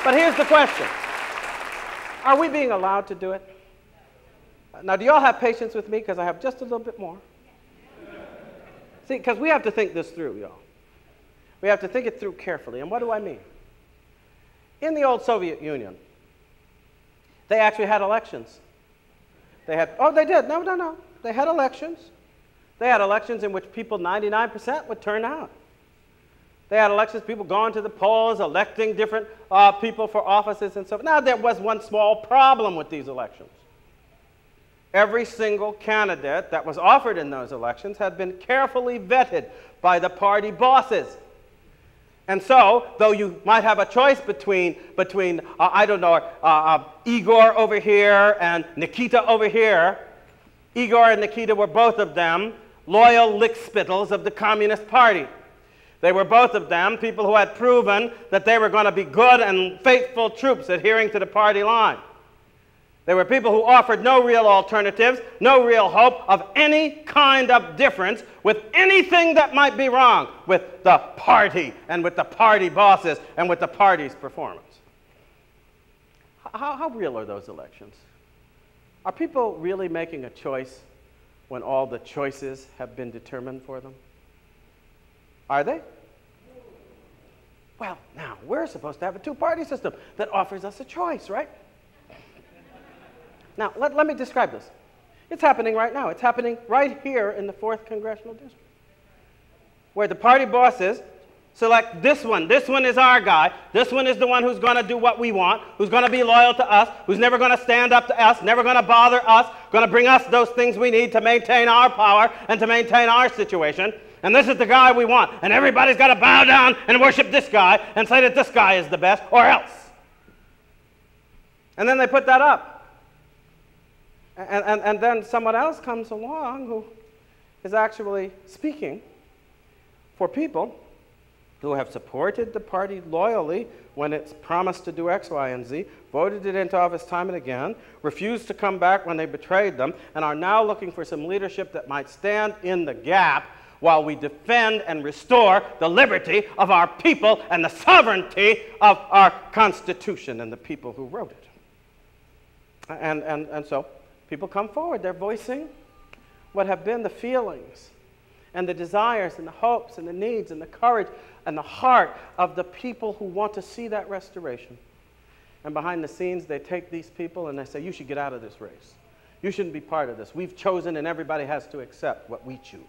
But here's the question. Are we being allowed to do it? Now, do you all have patience with me? Because I have just a little bit more. See, because we have to think this through, y'all. We have to think it through carefully. And what do I mean? In the old Soviet Union, they actually had elections. They did. No. They had elections. They had elections in which people, 99%, would turn out. They had elections, people going to the polls, electing different people for offices and so forth. Now, there was one small problem with these elections. Every single candidate that was offered in those elections had been carefully vetted by the party bosses. And so, though you might have a choice between Igor over here and Nikita over here, Igor and Nikita were both of them loyal lickspittles of the Communist Party. They were both of them people who had proven that they were going to be good and faithful troops adhering to the party line. They were people who offered no real alternatives, no real hope of any kind of difference with anything that might be wrong with the party and with the party bosses and with the party's performance. How real are those elections? Are people really making a choice when all the choices have been determined for them? Are they? Well, now, we're supposed to have a two-party system that offers us a choice, right? Now, let me describe this. It's happening right now. It's happening right here in the 4th Congressional District, where the party bosses select this one. This one is our guy. This one is the one who's going to do what we want, who's going to be loyal to us, who's never going to stand up to us, never going to bother us, going to bring us those things we need to maintain our power and to maintain our situation. And this is the guy we want. And everybody's got to bow down and worship this guy and say that this guy is the best, or else. And then they put that up. And then someone else comes along who is actually speaking for people who have supported the party loyally when it's promised to do X, Y, and Z, voted it into office time and again, refused to come back when they betrayed them, and are now looking for some leadership that might stand in the gap while we defend and restore the liberty of our people and the sovereignty of our Constitution and the people who wrote it. And so people come forward. They're voicing what have been the feelings and the desires and the hopes and the needs and the courage and the heart of the people who want to see that restoration. And behind the scenes, they take these people and they say, you should get out of this race. You shouldn't be part of this. We've chosen and everybody has to accept what we choose.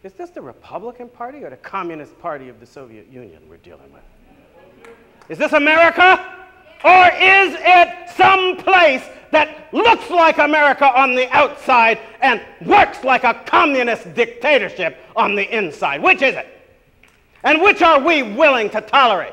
Is this the Republican Party or the Communist Party of the Soviet Union we're dealing with? Is this America? Or is it some place that looks like America on the outside and works like a communist dictatorship on the inside? Which is it? And which are we willing to tolerate?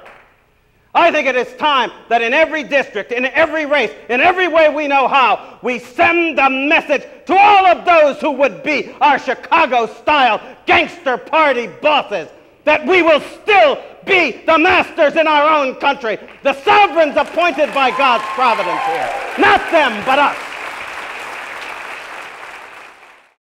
I think it is time that in every district, in every race, in every way we know how, we send a message to all of those who would be our Chicago-style gangster party bosses that we will still be the masters in our own country, the sovereigns appointed by God's providence here. Not them, but us.